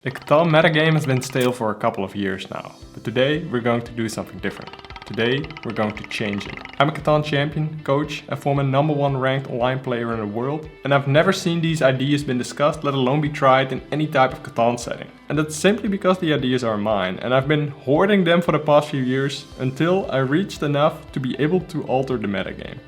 The Catan metagame has been stale for a couple of years now, but today we're going to do something different. Today we're going to change it. I'm a Catan Champion, coach, and former #1 ranked online player in the world, and I've never seen these ideas been discussed, let alone be tried in any type of Catan setting. And that's simply because the ideas are mine, and I've been hoarding them for the past few years until I reached enough to be able to alter the metagame.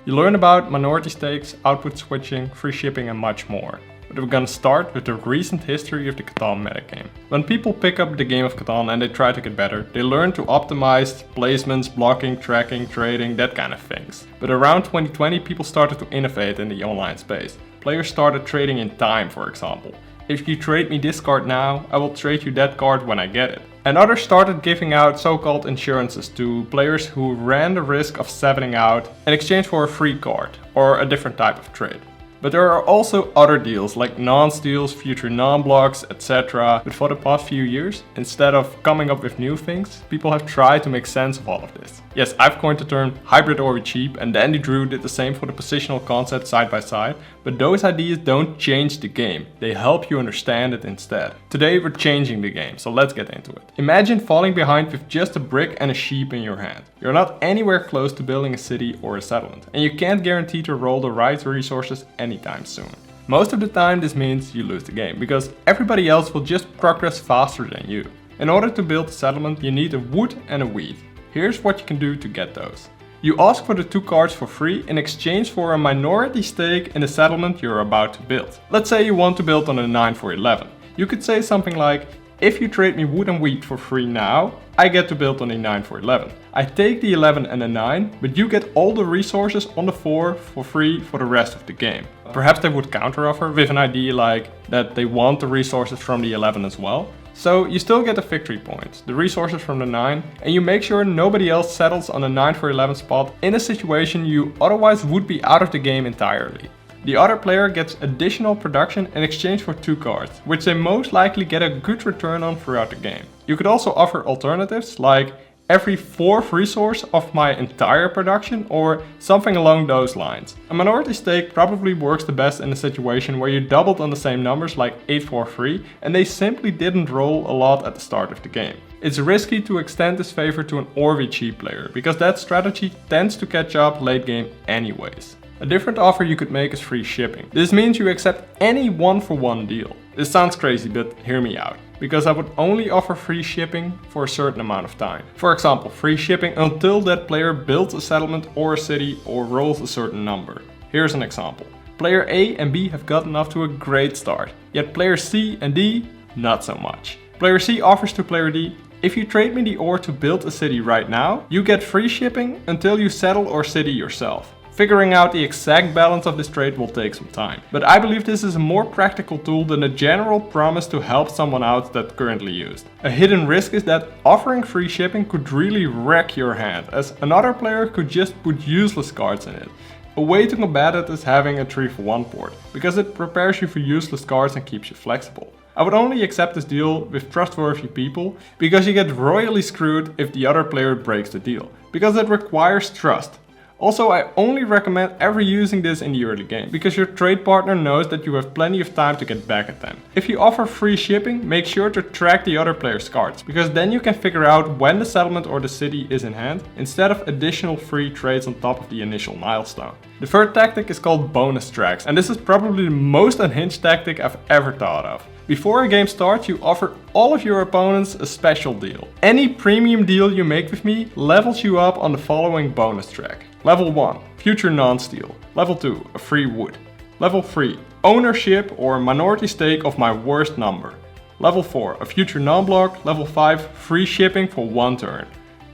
You learn about minority stakes, output switching, free shipping and much more. But we're gonna start with the recent history of the Catan metagame. When people pick up the game of Catan and they try to get better, they learn to optimize placements, blocking, tracking, trading, that kind of things. But around 2020 people started to innovate in the online space. Players started trading in time, for example. If you trade me this card now, I will trade you that card when I get it. And others started giving out so-called insurances to players who ran the risk of 7ing out in exchange for a free card or a different type of trade. But there are also other deals like non-steals, future non-blocks, etc. But for the past few years, instead of coming up with new things, people have tried to make sense of all of this. Yes, I've coined the term hybrid or cheap, and Dandy Drew did the same for the positional concept side by side, but those ideas don't change the game, they help you understand it instead. Today we're changing the game, so let's get into it. Imagine falling behind with just a brick and a sheep in your hand. You're not anywhere close to building a city or a settlement, and you can't guarantee to roll the right resources anytime soon. Most of the time this means you lose the game, because everybody else will just progress faster than you. In order to build a settlement you need a wood and a wheat. Here's what you can do to get those. You ask for the 2 cards for free in exchange for a minority stake in the settlement you're about to build. Let's say you want to build on a 9 for 11. You could say something like, if you trade me wood and wheat for free now, I get to build on a 9 for 11. I take the 11 and the 9, but you get all the resources on the 4 for free for the rest of the game. Perhaps they would counteroffer with an idea like that they want the resources from the 11 as well. So you still get the victory points, the resources from the 9, and you make sure nobody else settles on a 9 for 11 spot in a situation you otherwise would be out of the game entirely. The other player gets additional production in exchange for 2 cards, which they most likely get a good return on throughout the game. You could also offer alternatives like every 4th resource of my entire production or something along those lines. A minority stake probably works the best in a situation where you doubled on the same numbers like 8 for 3 and they simply didn't roll a lot at the start of the game. It's risky to extend this favor to an Orvi cheap player because that strategy tends to catch up late game anyways. A different offer you could make is free shipping. This means you accept any 1-for-1 deal. This sounds crazy, but hear me out. Because I would only offer free shipping for a certain amount of time. For example, free shipping until that player builds a settlement or a city or rolls a certain number. Here's an example. Player A and B have gotten off to a great start, yet players C and D, not so much. Player C offers to player D, if you trade me the ore to build a city right now, you get free shipping until you settle or city yourself. Figuring out the exact balance of this trade will take some time. But I believe this is a more practical tool than a general promise to help someone out that's currently used. A hidden risk is that offering free shipping could really wreck your hand, as another player could just put useless cards in it. A way to combat it is having a 3-for-1 port, because it prepares you for useless cards and keeps you flexible. I would only accept this deal with trustworthy people, because you get royally screwed if the other player breaks the deal, because it requires trust. Also, I only recommend ever using this in the early game, because your trade partner knows that you have plenty of time to get back at them. If you offer free shipping, make sure to track the other player's cards, because then you can figure out when the settlement or the city is in hand, instead of additional free trades on top of the initial milestone. The third tactic is called bonus tracks, and this is probably the most unhinged tactic I've ever thought of. Before a game starts, you offer all of your opponents a special deal. Any premium deal you make with me levels you up on the following bonus track. Level 1, future non-steal. Level 2, a free wood. Level 3, ownership or minority stake of my worst number. Level 4, a future non-block. Level 5, free shipping for 1 turn.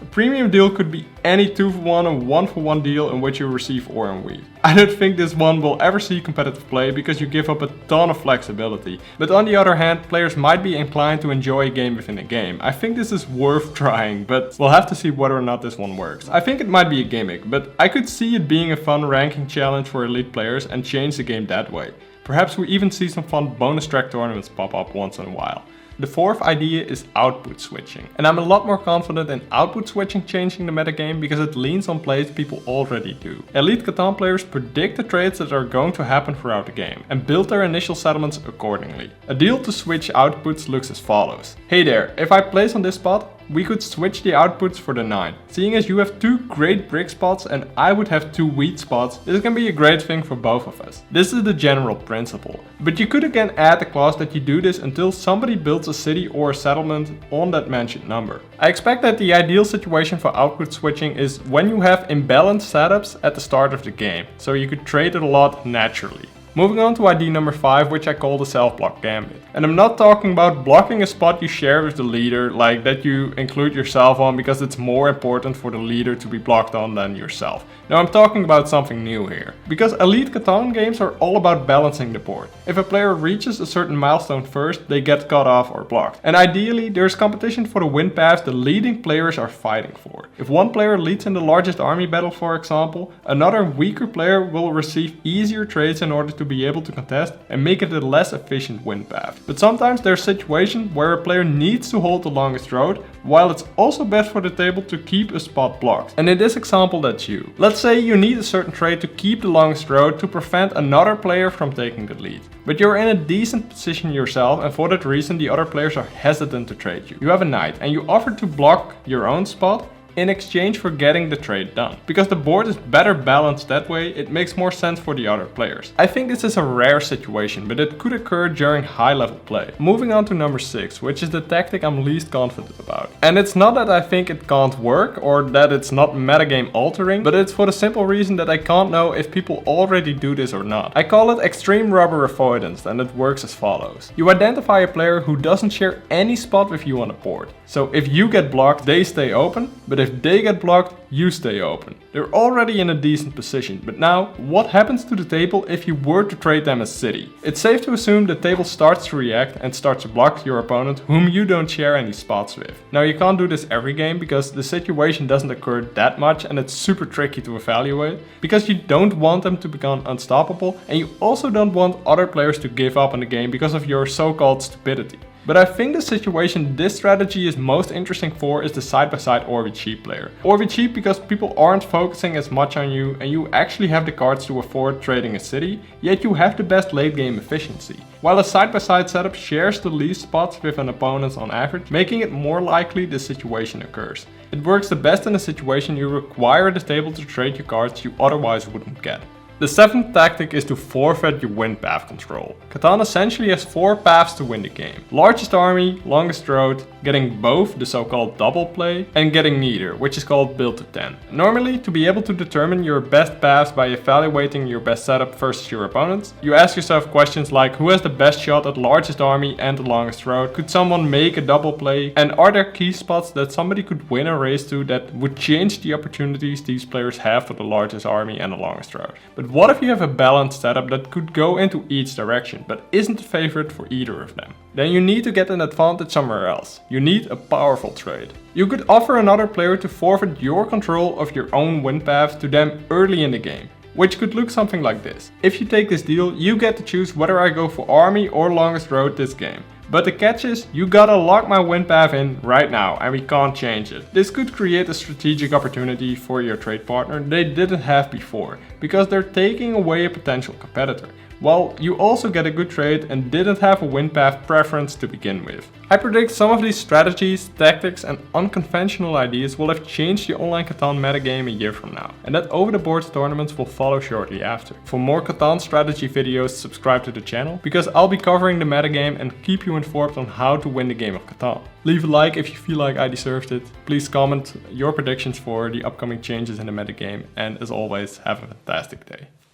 A premium deal could be any 2-for-1 or 1-for-1 deal in which you receive ore and wheat. I don't think this one will ever see competitive play because you give up a ton of flexibility. But on the other hand, players might be inclined to enjoy a game within a game. I think this is worth trying, but we'll have to see whether or not this one works. I think it might be a gimmick, but I could see it being a fun ranking challenge for elite players and change the game that way. Perhaps we even see some fun bonus track tournaments pop up once in a while. The fourth idea is output switching. And I'm a lot more confident in output switching changing the metagame because it leans on plays people already do. Elite Catan players predict the trades that are going to happen throughout the game and build their initial settlements accordingly. A deal to switch outputs looks as follows. Hey there, if I place on this spot, we could switch the outputs for the 9. Seeing as you have 2 great brick spots and I would have 2 wheat spots, this can be a great thing for both of us. This is the general principle. But you could again add the clause that you do this until somebody builds a city or a settlement on that mentioned number. I expect that the ideal situation for output switching is when you have imbalanced setups at the start of the game, so you could trade it a lot naturally. Moving on to idea number 5, which I call the self-block gambit. And I'm not talking about blocking a spot you share with the leader, like that you include yourself on because it's more important for the leader to be blocked on than yourself. No, I'm talking about something new here. Because Elite Catan games are all about balancing the board. If a player reaches a certain milestone first, they get cut off or blocked. And ideally, there's competition for the win paths the leading players are fighting for. If one player leads in the largest army battle, for example, another weaker player will receive easier trades in order to be able to contest and make it a less efficient win path. But sometimes there's situations where a player needs to hold the longest road, while it's also best for the table to keep a spot blocked. And in this example, that's you. Let's say you need a certain trade to keep the longest road to prevent another player from taking the lead. But you're in a decent position yourself, and for that reason the other players are hesitant to trade you. You have a knight and you offer to block your own spot in exchange for getting the trade done. Because the board is better balanced that way, it makes more sense for the other players. I think this is a rare situation, but it could occur during high level play. Moving on to number 6, which is the tactic I'm least confident about. And it's not that I think it can't work or that it's not metagame altering, but it's for the simple reason that I can't know if people already do this or not. I call it extreme rubber avoidance, and it works as follows. You identify a player who doesn't share any spot with you on the board. So if you get blocked, they stay open, but if they get blocked, you stay open. They're already in a decent position, but now, what happens to the table if you were to trade them as city? It's safe to assume the table starts to react and starts to block your opponent whom you don't share any spots with. Now you can't do this every game because the situation doesn't occur that much and it's super tricky to evaluate, because you don't want them to become unstoppable and you also don't want other players to give up on the game because of your so-called stupidity. But I think the situation this strategy is most interesting for is the side-by-side or cheap player. Or cheap because people aren't focusing as much on you and you actually have the cards to afford trading a city, yet you have the best late game efficiency. While a side-by-side setup shares the least spots with an opponent on average, making it more likely the situation occurs. It works the best in a situation you require the table to trade you cards you otherwise wouldn't get. The 7th tactic is to forfeit your win path control. Catan essentially has 4 paths to win the game. Largest army, longest road, getting both, the so-called double play, and getting neither, which is called build to 10. Normally, to be able to determine your best paths by evaluating your best setup versus your opponents, you ask yourself questions like who has the best shot at largest army and the longest road, could someone make a double play, and are there key spots that somebody could win a race to that would change the opportunities these players have for the largest army and the longest road. But what if you have a balanced setup that could go into each direction, but isn't a favorite for either of them? Then you need to get an advantage somewhere else. You need a powerful trade. You could offer another player to forfeit your control of your own win path to them early in the game, which could look something like this. If you take this deal, you get to choose whether I go for army or longest road this game. But the catch is, you gotta lock my win path in right now and we can't change it. This could create a strategic opportunity for your trade partner they didn't have before, because they're taking away a potential competitor. While you also get a good trade and didn't have a win path preference to begin with. I predict some of these strategies, tactics and unconventional ideas will have changed the online Catan metagame a year from now, and that over the board tournaments will follow shortly after. For more Catan strategy videos, subscribe to the channel, because I'll be covering the metagame and keep you informed on how to win the game of Catan. Leave a like if you feel like I deserved it. Please comment your predictions for the upcoming changes in the metagame, and as always, have a fantastic day.